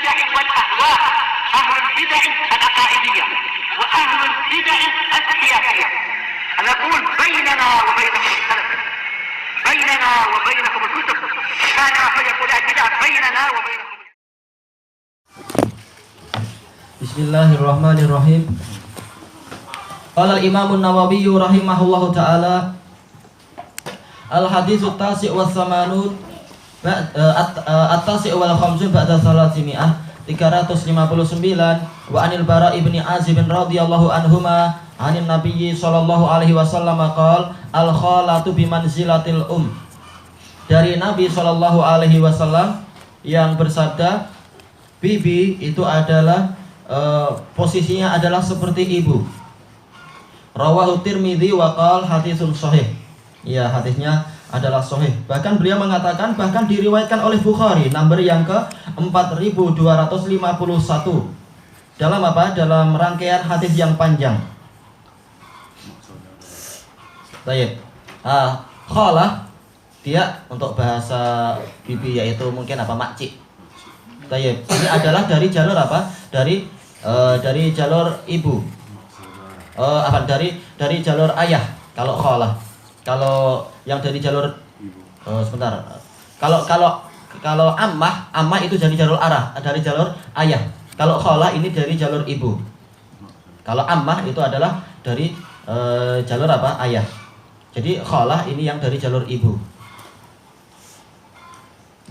البدع والأهواء، أهل البدع العقائدية وأهل البدع السياسية. نقول بيننا وبينكم السلف، بيننا وبينكم الكتب، كان فيقول البدع بيننا وبينكم. Bismillahirrahmanirrahim. Qala al-Imam an-Nawawi rahimahullahu ta'ala al-hadits at-tasi' wa thamanun at-tasi' wal khamsun ba'da 359 wa anil Bara' ibn Azib radhiyallahu anhuma anin Nabiyyi sallallahu alaihi wasallam qala al-khalatu bimanzilatil Dari Nabi sallallahu alaihi wasallam yang bersabda, bibi itu adalah posisinya adalah seperti ibu. Rawahu Tirmidzi wa qala haditsun sahih. Ya, hadisnya adalah sahih. Bahkan beliau mengatakan bahkan diriwayatkan oleh Bukhari nomor yang ke 4251. Dalam apa? Dalam rangkaian hadis yang panjang. Baik. Khalah dia untuk bahasa bibi yaitu mungkin apa? Makcik. Baik. Ini adalah dari jalur apa? Dari jalur ibu. Dari jalur ayah kalau khalah. Kalau yang dari jalur sebentar. Kalau ammah itu dari jalur dari jalur ayah. Kalau khalah ini dari jalur ibu. Kalau ammah itu adalah dari jalur apa? Ayah. Jadi khalah ini yang dari jalur ibu.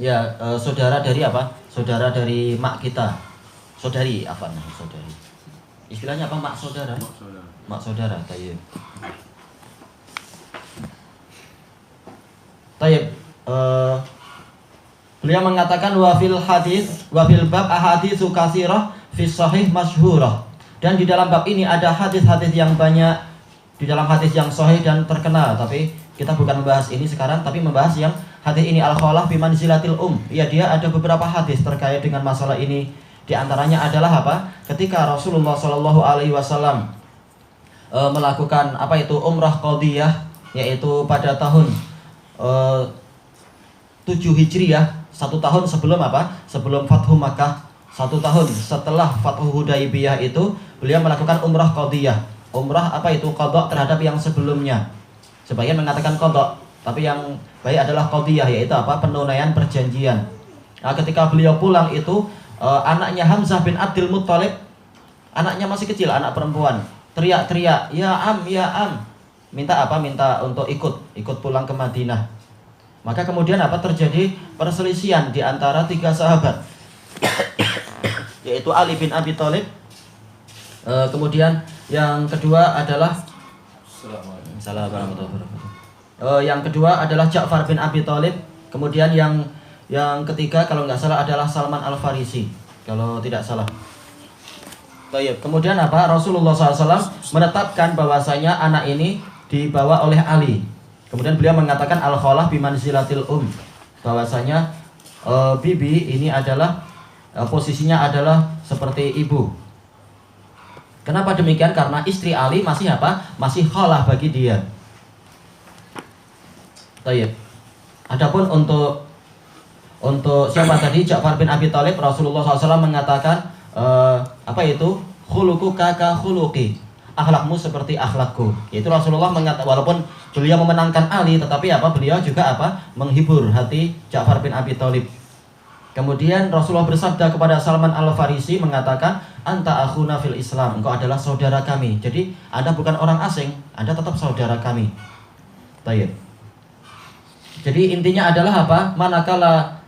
Ya, saudara dari apa? Saudara dari mak kita. Saudari, saudari. Istilahnya apa mak saudara? Mak saudara, tayyib. Tayyib. Beliau mengatakan wa fil bab ahaditsu katsirah fi sahih masyhurah. Dan di dalam bab ini ada hadis-hadis yang banyak di dalam hadis yang sahih dan terkenal, tapi kita bukan membahas ini sekarang tapi membahas yang hadis ini al-khalah bi manzilatil Ya, dia ada beberapa hadis terkait dengan masalah ini. Di antaranya adalah apa? Ketika Rasulullah Shallallahu alaihi wasallam melakukan apa itu umrah qadiyah, yaitu pada tahun 7 Hijriah, 1 tahun sebelum apa? Sebelum Fathu Makkah, 1 tahun setelah Fathu Hudaybiyah itu beliau melakukan umrah qadiyah. Umrah apa itu? Qadha terhadap yang sebelumnya. Sebagian mengatakan qadha, tapi yang baik adalah qadiyah, yaitu apa? Penunaian perjanjian. Nah, ketika beliau pulang itu anaknya Hamzah bin Abdul Muttalib, anaknya masih kecil, anak perempuan, teriak-teriak, ya am, minta apa? Minta untuk ikut pulang ke Madinah. Maka kemudian apa? Terjadi perselisihan di antara 3 sahabat, yaitu Ali bin Abi Thalib. Kemudian yang kedua adalah yang kedua adalah Ja'far bin Abi Thalib. Kemudian yang ketiga kalau nggak salah adalah Salman Al-Farisi, kalau tidak salah. Baik. Kemudian apa? Rasulullah SAW menetapkan bahwasanya anak ini dibawa oleh Ali. Kemudian beliau mengatakan al-khalah bimanzilatil bahwasanya bibi ini adalah posisinya adalah seperti ibu. Kenapa demikian? Karena istri Ali masih apa? Masih khalah bagi dia. Baik. Adapun untuk siapa tadi? Ja'far bin Abi Thalib, Rasulullah SAW mengatakan apa itu? Khuluquka ka khuluqi, akhlakmu seperti akhlakku. Yaitu Rasulullah mengatakan, walaupun beliau memenangkan Ali, tetapi apa? Beliau juga apa? Menghibur hati Ja'far bin Abi Thalib. Kemudian Rasulullah bersabda kepada Salman Al-Farisi mengatakan, anta akhuna fil Islam, engkau adalah saudara kami. Jadi Anda bukan orang asing, Anda tetap saudara kami. Baik. Jadi intinya adalah apa? Manakala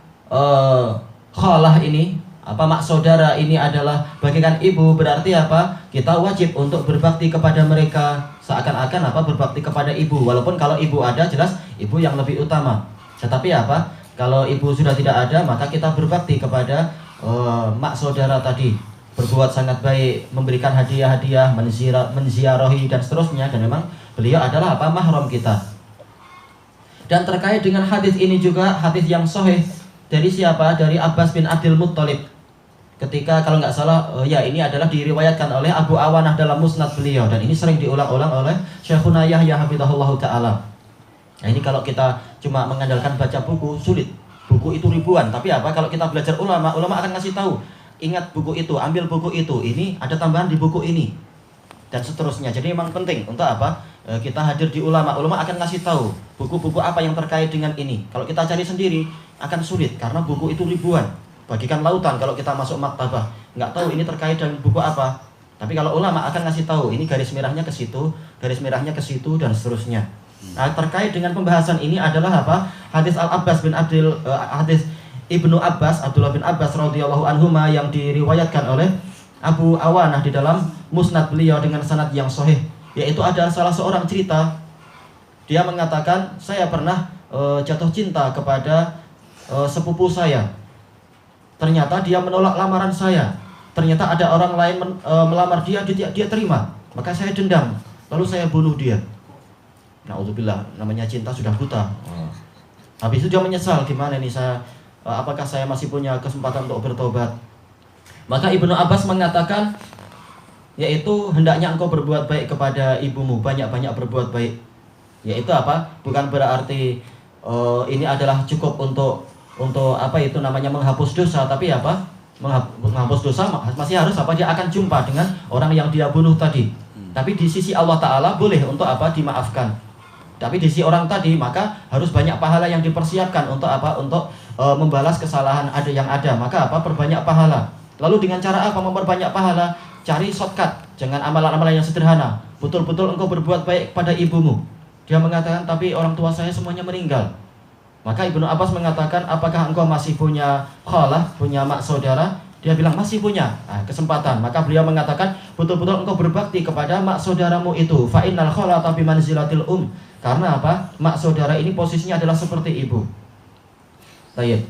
khalah ini apa, mak saudara ini adalah bagaikan ibu, berarti apa? Kita wajib untuk berbakti kepada mereka seakan-akan apa? Berbakti kepada ibu. Walaupun kalau ibu ada, jelas ibu yang lebih utama. Tetapi apa? Kalau ibu sudah tidak ada, maka kita berbakti kepada mak saudara tadi. Berbuat sangat baik, memberikan hadiah-hadiah, menziarahi dan seterusnya. Dan memang beliau adalah apa? Mahram kita. Dan terkait dengan hadis ini juga hadis yang sahih dari siapa? Dari Abbas bin Abdul Muttalib. Ketika kalau nggak salah, ya ini adalah diriwayatkan oleh Abu Awanah dalam musnad beliau. Dan ini sering diulang-ulang oleh Syekhuna Yahya hafizahullah ta'ala. Nah ini kalau kita cuma mengandalkan baca buku, sulit. Buku itu ribuan. Tapi apa? Kalau kita belajar ulama akan ngasih tahu. ingat buku itu, ambil buku itu, ini ada tambahan di buku ini, dan seterusnya. Jadi memang penting untuk apa? Kita hadir di ulama. Ulama akan ngasih tahu buku-buku apa yang terkait dengan ini. Kalau kita cari sendiri akan sulit karena buku itu ribuan, bagikan lautan kalau kita masuk maktabah, nggak tahu ini terkait dengan buku apa. Tapi kalau ulama akan ngasih tahu ini garis merahnya ke situ, garis merahnya ke situ, dan seterusnya. Nah, terkait dengan pembahasan ini adalah apa? Hadis hadis Ibnu Abbas, Abdullah bin Abbas radhiyallahu anhuma yang diriwayatkan oleh Abu Awanah di dalam musnad beliau dengan sanad yang sahih, yaitu ada salah seorang cerita, dia mengatakan, saya pernah jatuh cinta kepada sepupu saya. Ternyata dia menolak lamaran saya. Ternyata ada orang lain melamar dia terima. Maka saya dendam, lalu saya bunuh dia. Na'udzubillah, namanya cinta sudah buta. Habis itu dia menyesal, gimana nih apakah saya masih punya kesempatan untuk bertobat? Maka Ibnu Abbas mengatakan, yaitu hendaknya engkau berbuat baik kepada ibumu, banyak-banyak berbuat baik. Yaitu apa? Bukan berarti ini adalah cukup untuk apa itu namanya menghapus dosa, tapi apa? Menghapus dosa masih harus apa? Dia akan jumpa dengan orang yang dia bunuh tadi. Tapi di sisi Allah Ta'ala boleh untuk apa? Dimaafkan. Tapi di sisi orang tadi maka harus banyak pahala yang dipersiapkan untuk apa? Untuk membalas kesalahan yang ada. Maka apa? Perbanyak pahala. Lalu dengan cara apa memperbanyak pahala? Cari shortcut, jangan amalan-amalan yang sederhana. Betul-betul engkau berbuat baik pada ibumu. Dia mengatakan, tapi orang tua saya semuanya meninggal. Maka Ibnu Abbas mengatakan, apakah engkau masih punya khalah, punya mak saudara? Dia bilang masih punya. Kesempatan. Maka beliau mengatakan, betul-betul engkau berbakti kepada mak saudaramu itu. Fa innal khalata bi manzilatil Karena apa? Mak saudara ini posisinya adalah seperti ibu. Baik.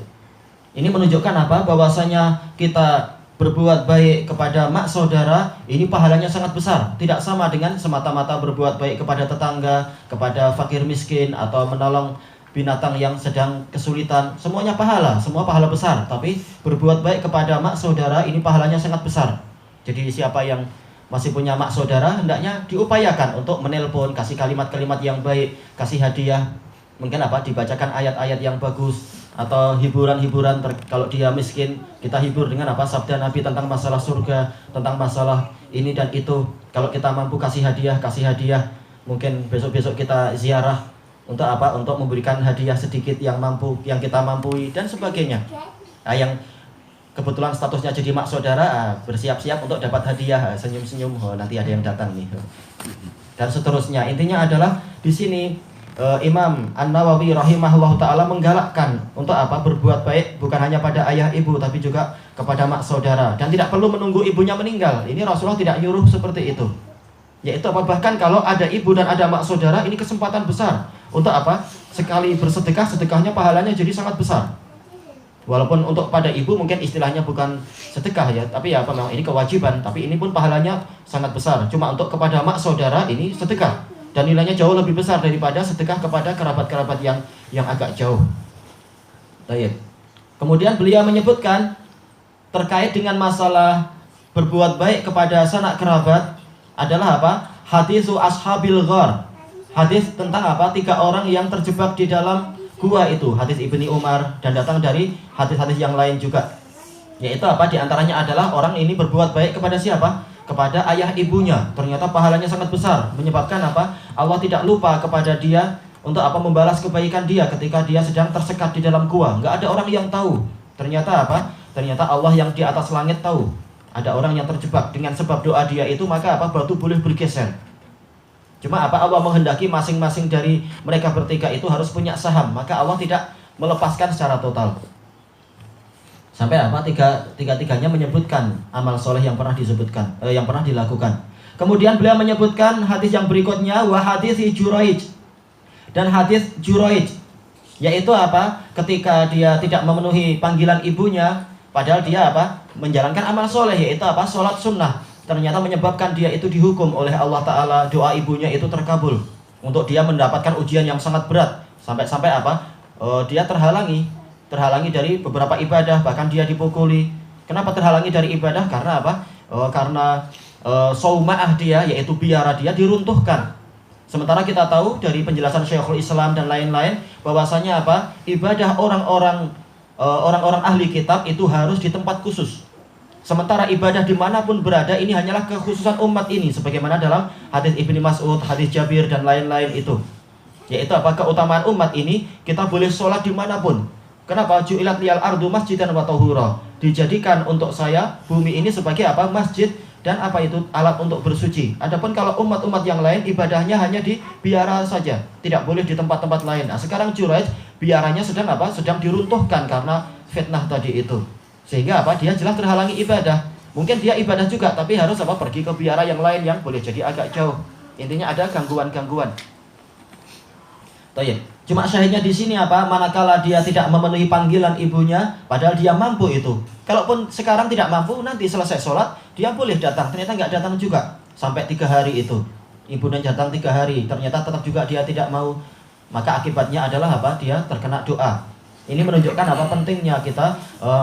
Ini menunjukkan apa? Bahwasanya kita berbuat baik kepada mak saudara ini pahalanya sangat besar. Tidak sama dengan semata-mata berbuat baik kepada tetangga, kepada fakir miskin, atau menolong binatang yang sedang kesulitan. Semuanya pahala, semua pahala besar. Tapi berbuat baik kepada mak saudara ini pahalanya sangat besar. Jadi siapa yang masih punya mak saudara hendaknya diupayakan untuk menelpon, kasih kalimat-kalimat yang baik, kasih hadiah. Mungkin apa? Dibacakan ayat-ayat yang bagus, atau hiburan-hiburan. Kalau dia miskin, kita hibur dengan apa? Sabda Nabi tentang masalah surga, tentang masalah ini dan itu. Kalau kita mampu kasih hadiah. Mungkin besok-besok kita ziarah untuk apa? Untuk memberikan hadiah sedikit yang kita mampu dan sebagainya. Yang kebetulan statusnya jadi mak saudara, bersiap-siap untuk dapat hadiah, senyum-senyum, nanti ada yang datang nih. Dan seterusnya. Intinya adalah di sini Imam An-Nawawi rahimahullah ta'ala menggalakkan untuk apa? Berbuat baik bukan hanya pada ayah ibu, tapi juga kepada mak saudara. Dan tidak perlu menunggu ibunya meninggal. Ini Rasulullah tidak nyuruh seperti itu. Yaitu apa? Bahkan kalau ada ibu dan ada mak saudara, ini kesempatan besar. Untuk apa? Sekali bersedekah, sedekahnya pahalanya jadi sangat besar. Walaupun untuk pada ibu mungkin istilahnya bukan sedekah ya, tapi ya apa, memang ini kewajiban. Tapi ini pun pahalanya sangat besar. Cuma untuk kepada mak saudara ini sedekah. Dan nilainya jauh lebih besar daripada sedekah kepada kerabat-kerabat yang agak jauh. Baik. Kemudian beliau menyebutkan terkait dengan masalah berbuat baik kepada sanak kerabat adalah apa? Hadisu ashabil ghar. Hadis tentang apa? 3 orang yang terjebak di dalam gua itu. Hadis Ibni Umar dan datang dari hadis-hadis yang lain juga. Yaitu apa? Di antaranya adalah orang ini berbuat baik kepada siapa? Kepada ayah ibunya. Ternyata pahalanya sangat besar. Menyebabkan apa? Allah tidak lupa kepada dia untuk apa? Membalas kebaikan dia ketika dia sedang tersekat di dalam gua. Nggak ada orang yang tahu. Ternyata apa? Ternyata Allah yang di atas langit tahu. Ada orang yang terjebak dengan sebab doa dia itu, maka apa? Batu boleh bergeser. Cuma apa? Allah menghendaki masing-masing dari mereka bertiga itu harus punya saham. Maka Allah tidak melepaskan secara total. Sampai apa? Tiga-tiganya menyebutkan amal soleh yang pernah disebutkan, yang pernah dilakukan. Kemudian beliau menyebutkan hadis yang berikutnya, wa hadis Juraij. Dan hadis Juraij, yaitu apa? Ketika dia tidak memenuhi panggilan ibunya, padahal dia apa? Menjalankan amal soleh, yaitu apa? Sholat sunnah. Ternyata menyebabkan dia itu dihukum oleh Allah Ta'ala, doa ibunya itu terkabul. Untuk dia mendapatkan ujian yang sangat berat. Sampai apa? Dia terhalangi dari beberapa ibadah, bahkan dia dipukuli. Kenapa terhalangi dari ibadah? Karena apa? Karena sauma'ah dia, yaitu biara dia diruntuhkan. Sementara kita tahu dari penjelasan Syekhul Islam dan lain-lain bahwasanya apa? Ibadah orang-orang ahli kitab itu harus di tempat khusus. Sementara ibadah dimanapun berada ini hanyalah kekhususan umat ini, sebagaimana dalam hadis Ibnu Mas'ud, hadis Jabir dan lain-lain itu. Yaitu apa? Keutamaan umat ini, kita boleh sholat dimanapun. Kenapa? Ju'ilat liyal ardu masjidan wa tahura. Dijadikan untuk saya bumi ini sebagai apa? Masjid dan apa itu? Alat untuk bersuci. Adapun kalau umat-umat yang lain ibadahnya hanya di biara saja, tidak boleh di tempat-tempat lain. Nah, sekarang Juraij biaranya sedang apa? Sedang diruntuhkan karena fitnah tadi itu. Sehingga apa? Dia jelas terhalangi ibadah. Mungkin dia ibadah juga, tapi harus apa? Pergi ke biara yang lain yang boleh jadi agak jauh. Intinya ada gangguan-gangguan. Tayyib. Cuma syahidnya di sini apa? Manakala dia tidak memenuhi panggilan ibunya, padahal dia mampu itu. Kalaupun sekarang tidak mampu, nanti selesai sholat dia boleh datang. Ternyata nggak datang juga sampai 3 hari itu. Ibunya datang 3 hari, ternyata tetap juga dia tidak mau. Maka akibatnya adalah apa? Dia terkena doa. Ini menunjukkan apa pentingnya kita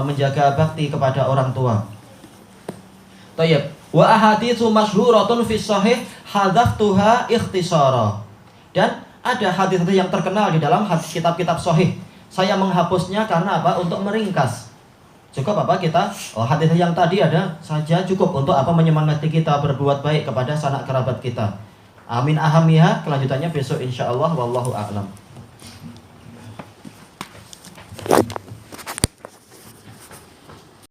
menjaga bakti kepada orang tua. Tayyib. Wa ahaditsu masyhuratun fi shahih hadzaftuha ikhtisara. Dan ada hadis yang terkenal di dalam kitab-kitab sahih. Saya menghapusnya karena apa? Untuk meringkas. Cukup apa kita? Hadis yang tadi ada saja cukup untuk apa? Menyemangati kita berbuat baik kepada sanak kerabat kita. Amin ahamiha. Kelanjutannya besok insyaallah. Wallahu a'lam.